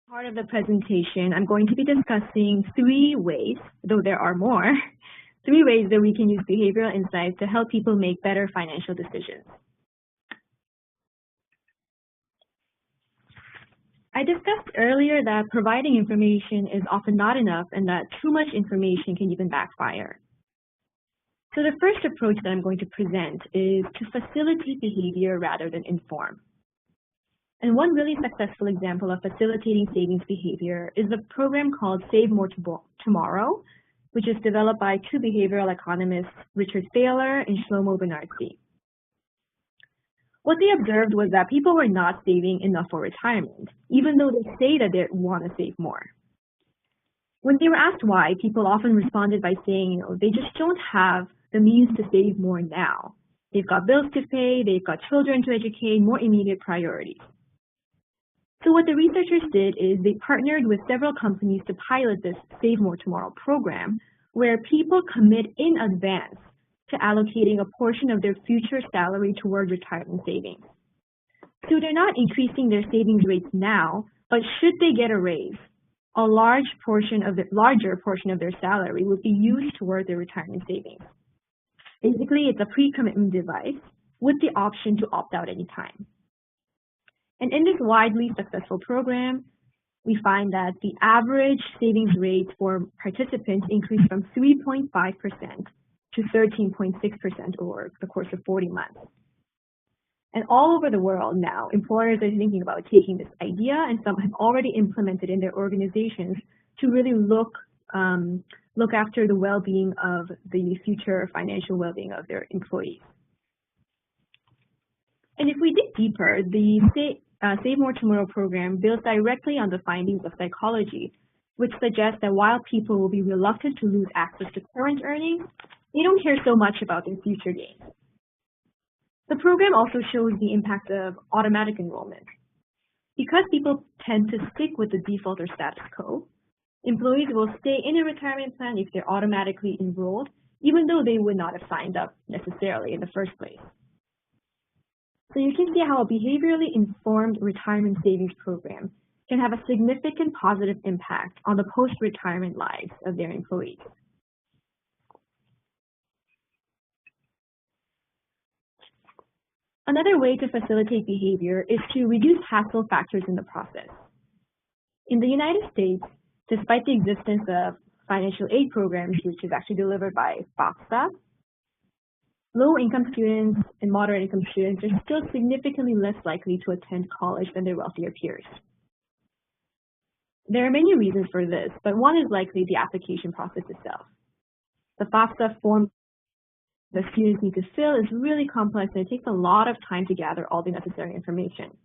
Part of the presentation, I'm going to be discussing three ways, though there are more, three ways that we can use behavioral insights to help people make better financial decisions. I discussed earlier that providing information is often not enough and that too much information can even backfire. So the first approach that I'm going to present is to facilitate behavior rather than inform. And one really successful example of facilitating savings behavior is the program called Save More Tomorrow, which is developed by two behavioral economists, Richard Thaler and Shlomo Benartzi. What they observed was that people were not saving enough for retirement, even though they say that they want to save more. When they were asked why, people often responded by saying, they just don't have the means to save more now. They've got bills to pay, they've got children to educate, more immediate priorities. So what the researchers did is they partnered with several companies to pilot this Save More Tomorrow program, where people commit in advance to allocating a portion of their future salary toward retirement savings. So they're not increasing their savings rates now, but should they get a raise, a larger portion of their salary would be used toward their retirement savings. Basically, it's a pre-commitment device with the option to opt out anytime. And in this widely successful program, we find that the average savings rate for participants increased from 3.5% to 13.6% over the course of 40 months. And all over the world now, employers are thinking about taking this idea, and some have already implemented in their organizations to really look after the well-being of the future financial well-being of their employees. And if we dig deeper, the Save More Tomorrow program builds directly on the findings of psychology, which suggests that while people will be reluctant to lose access to current earnings, they don't care so much about their future gains. The program also shows the impact of automatic enrollment. Because people tend to stick with the default or status quo, employees will stay in a retirement plan if they're automatically enrolled, even though they would not have signed up necessarily in the first place. So you can see how a behaviorally informed retirement savings program can have a significant positive impact on the post-retirement lives of their employees. Another way to facilitate behavior is to reduce hassle factors in the process. In the United States, despite the existence of financial aid programs, which is actually delivered by FAFSA, low-income students and moderate-income students are still significantly less likely to attend college than their wealthier peers. There are many reasons for this, but one is likely the application process itself. The FAFSA form the students need to fill is really complex, and it takes a lot of time to gather all the necessary information.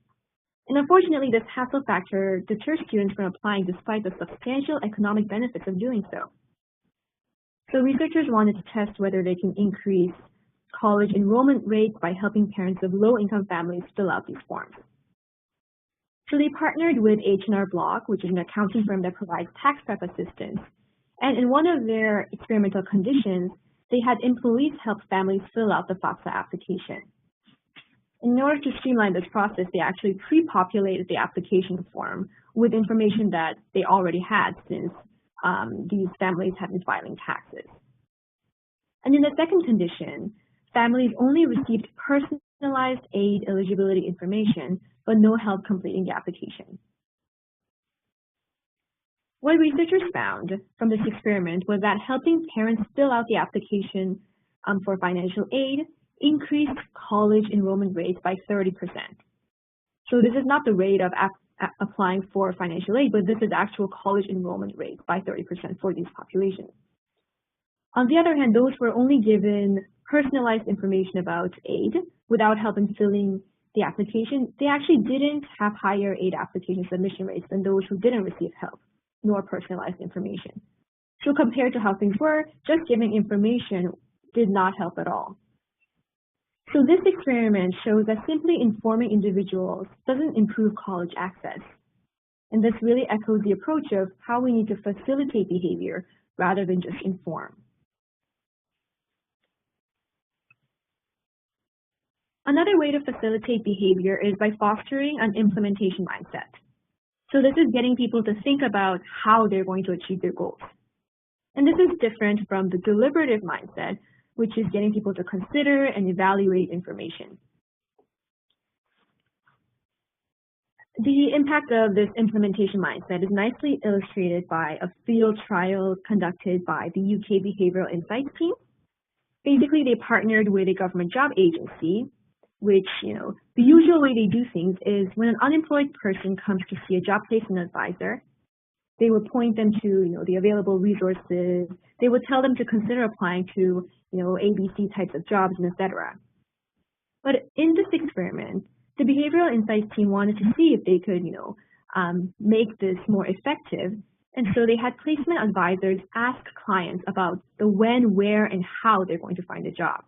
And unfortunately, this hassle factor deters students from applying despite the substantial economic benefits of doing so. So researchers wanted to test whether they can increase college enrollment rates by helping parents of low-income families fill out these forms. So they partnered with H&R Block, which is an accounting firm that provides tax prep assistance. And in one of their experimental conditions, they had employees help families fill out the FAFSA application. In order to streamline this process, they actually pre-populated the application form with information that they already had since these families had been filing taxes. And in the second condition, families only received personalized aid eligibility information, but no help completing the application. What researchers found from this experiment was that helping parents fill out the application for financial aid increased college enrollment rates by 30%. So this is not the rate of applying for financial aid, but this is actual college enrollment rate by 30% for these populations. On the other hand, those were only given personalized information about aid without help in filling the application, they actually didn't have higher aid application submission rates than those who didn't receive help nor personalized information. So compared to how things were, just giving information did not help at all. So this experiment shows that simply informing individuals doesn't improve college access. And this really echoes the approach of how we need to facilitate behavior rather than just inform. Another way to facilitate behavior is by fostering an implementation mindset. So this is getting people to think about how they're going to achieve their goals. And this is different from the deliberative mindset, which is getting people to consider and evaluate information. The impact of this implementation mindset is nicely illustrated by a field trial conducted by the UK Behavioural Insights team. Basically, they partnered with a government job agency, which, the usual way they do things is when an unemployed person comes to see a job placement advisor, they would point them to, the available resources. They would tell them to consider applying to, ABC types of jobs and etc. But in this experiment, the Behavioural Insights team wanted to see if they could, make this more effective. And so they had placement advisors ask clients about the when, where, and how they're going to find a job.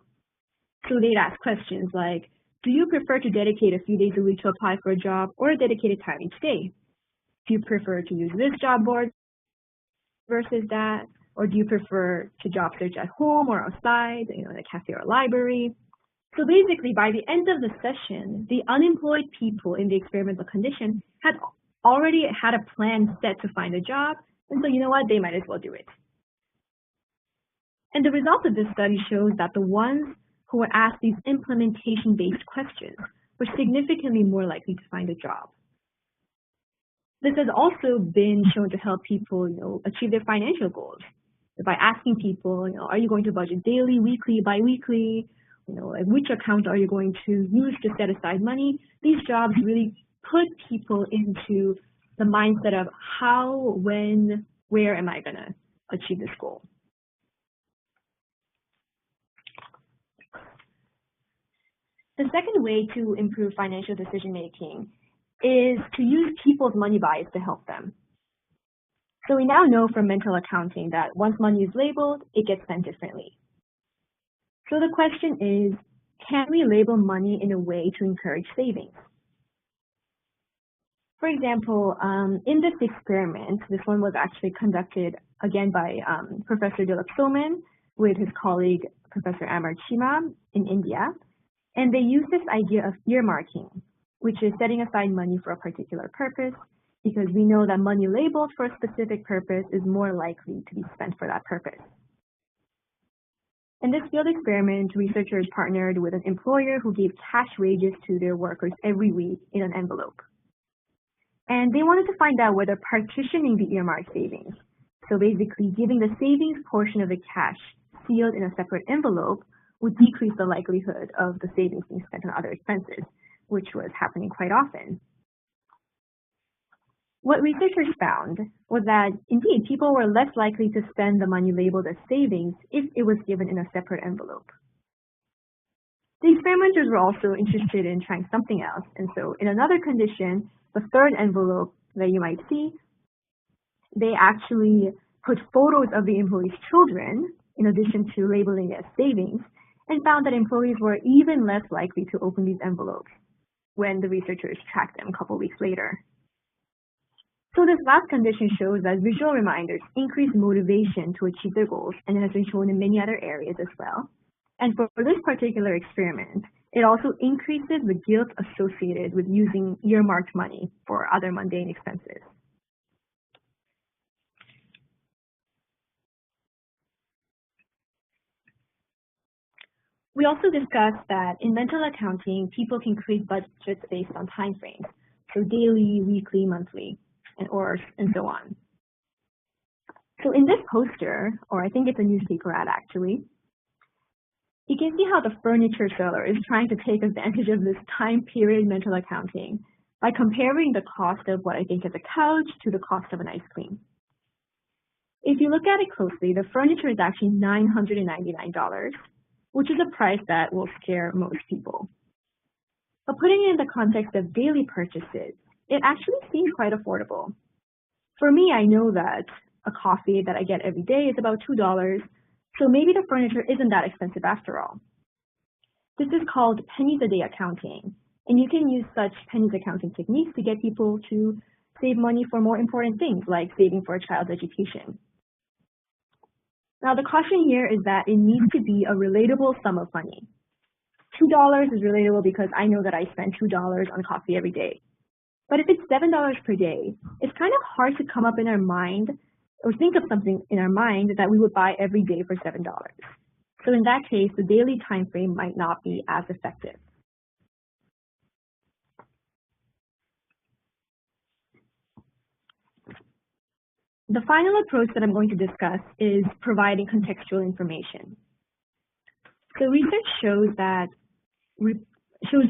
So they'd ask questions like, do you prefer to dedicate a few days a week to apply for a job or a dedicated time each day? Do you prefer to use this job board versus that? Or do you prefer to job search at home or outside, in a cafe or a library? So basically, by the end of the session, the unemployed people in the experimental condition had already had a plan set to find a job, and so they might as well do it. And the result of this study shows that the ones who were asked these implementation-based questions were significantly more likely to find a job. This has also been shown to help people, achieve their financial goals. By asking people, are you going to budget daily, weekly, bi-weekly? Like which account are you going to use to set aside money? These jobs really put people into the mindset of how, when, where am I going to achieve this goal? The second way to improve financial decision making is to use people's money bias to help them. So we now know from mental accounting that once money is labeled, it gets spent differently. So the question is, can we label money in a way to encourage savings? For example, in this experiment, this one was actually conducted again by Professor Deliberative with his colleague, Professor Amar Chima in India. And they used this idea of earmarking, which is setting aside money for a particular purpose, because we know that money labeled for a specific purpose is more likely to be spent for that purpose. In this field experiment, researchers partnered with an employer who gave cash wages to their workers every week in an envelope. And they wanted to find out whether partitioning the earmarked savings, so basically giving the savings portion of the cash sealed in a separate envelope, would decrease the likelihood of the savings being spent on other expenses, which was happening quite often. What researchers found was that, indeed, people were less likely to spend the money labeled as savings if it was given in a separate envelope. The experimenters were also interested in trying something else, and so in another condition, the third envelope that you might see, they actually put photos of the employees' children in addition to labeling it as savings, and found that employees were even less likely to open these envelopes when the researchers tracked them a couple weeks later. So this last condition shows that visual reminders increase motivation to achieve their goals, and it has been shown in many other areas as well. And for this particular experiment, it also increases the guilt associated with using earmarked money for other mundane expenses. We also discussed that in mental accounting, people can create budgets based on time frames, so daily, weekly, monthly, and so on. So in this poster, or I think it's a newspaper ad actually, you can see how the furniture seller is trying to take advantage of this time period mental accounting by comparing the cost of what I think is a couch to the cost of an ice cream. If you look at it closely, the furniture is actually $999, which is a price that will scare most people. But putting it in the context of daily purchases, it actually seems quite affordable. For me, I know that a coffee that I get every day is about $2, so maybe the furniture isn't that expensive after all. This is called pennies a day accounting, and you can use such pennies accounting techniques to get people to save money for more important things like saving for a child's education. Now, the caution here is that it needs to be a relatable sum of money. $2 is relatable because I know that I spend $2 on coffee every day. But if it's $7 per day, it's kind of hard to come up in our mind or think of something in our mind that we would buy every day for $7. So in that case, the daily time frame might not be as effective. The final approach that I'm going to discuss is providing contextual information. So research shows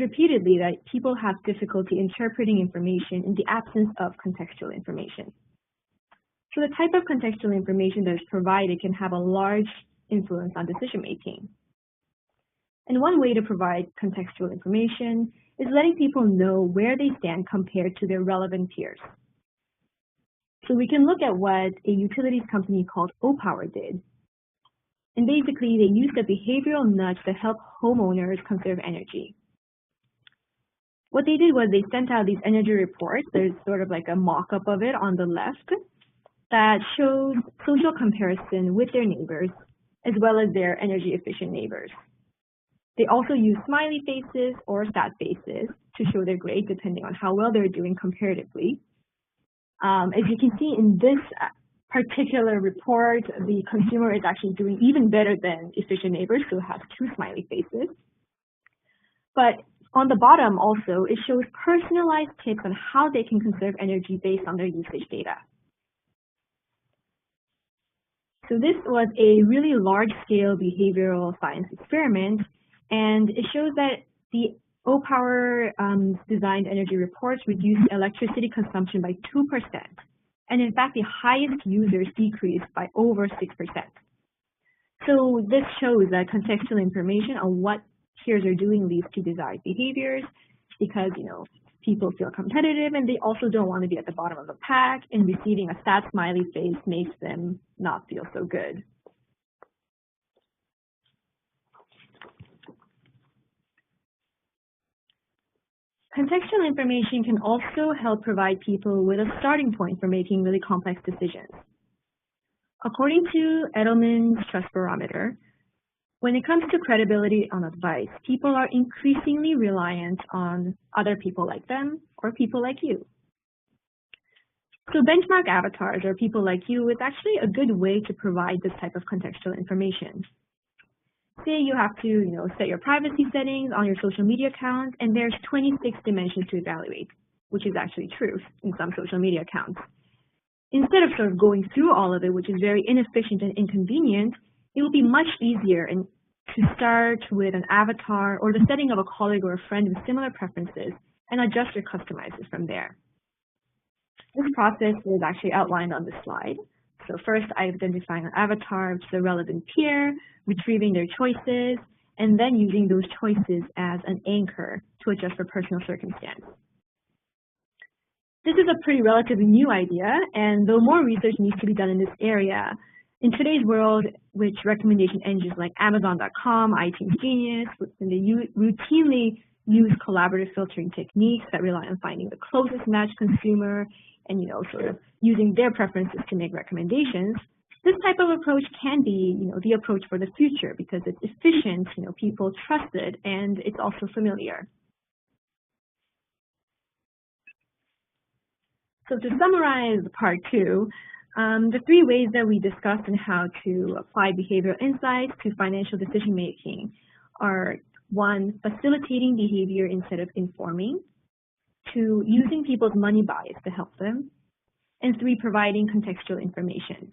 repeatedly that people have difficulty interpreting information in the absence of contextual information. So the type of contextual information that is provided can have a large influence on decision making. And one way to provide contextual information is letting people know where they stand compared to their relevant peers. So we can look at what a utilities company called Opower did. And basically, they used a behavioral nudge to help homeowners conserve energy. What they did was they sent out these energy reports. There's sort of like a mock-up of it on the left that shows social comparison with their neighbors, as well as their energy efficient neighbors. They also use smiley faces or sad faces to show their grade depending on how well they're doing comparatively. As you can see in this particular report, the consumer is actually doing even better than efficient neighbors, who have 2 smiley faces. But on the bottom also, it shows personalized tips on how they can conserve energy based on their usage data. So this was a really large-scale behavioral science experiment, and it shows that the Opower designed energy reports reduced electricity consumption by 2%. And in fact, the highest users decreased by over 6%. So this shows that contextual information on what peers are doing leads to desired behaviors, because people feel competitive and they also don't want to be at the bottom of the pack, and receiving a sad smiley face makes them not feel so good. Contextual information can also help provide people with a starting point for making really complex decisions. According to Edelman's Trust Barometer, when it comes to credibility on advice, people are increasingly reliant on other people like them or people like you. So benchmark avatars or people like you is actually a good way to provide this type of contextual information. Say you have to, set your privacy settings on your social media account, and there's 26 dimensions to evaluate, which is actually true in some social media accounts. Instead of sort of going through all of it, which is very inefficient and inconvenient, it will be much easier to start with an avatar or the setting of a colleague or a friend with similar preferences and adjust or customize it from there. This process is actually outlined on this slide. So first, identifying an avatar, which is a relevant peer, retrieving their choices, and then using those choices as an anchor to adjust for personal circumstance. This is a pretty relatively new idea, and though more research needs to be done in this area, in today's world, which recommendation engines like Amazon.com, iTunes Genius, and they routinely use collaborative filtering techniques that rely on finding the closest matched consumer and sort of using their preferences to make recommendations, this type of approach can be the approach for the future because it's efficient, people trust it, and it's also familiar. So to summarize part 2, the 3 ways that we discussed in how to apply behavioral insights to financial decision making are 1, facilitating behavior instead of informing, 2, using people's money bias to help them, and 3, providing contextual information.